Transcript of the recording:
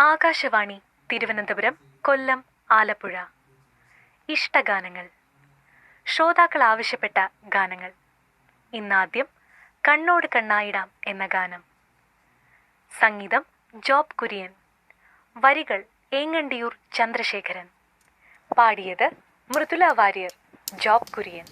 ആകാശവാണി തിരുവനന്തപുരം, കൊല്ലം, ആലപ്പുഴ. ഇഷ്ടഗാനങ്ങൾ. ശ്രോതാക്കൾ ആവശ്യപ്പെട്ട ഗാനങ്ങൾ. ഇന്നാദ്യം കണ്ണോട് കണ്ണായിടാം എന്ന ഗാനം. സംഗീതം ജോബ് കുര്യൻ. വരികൾ ഏങ്ങണ്ടിയൂർ ചന്ദ്രശേഖരൻ. പാടിയത് മൃദുല വാര്യർ, ജോബ് കുര്യൻ.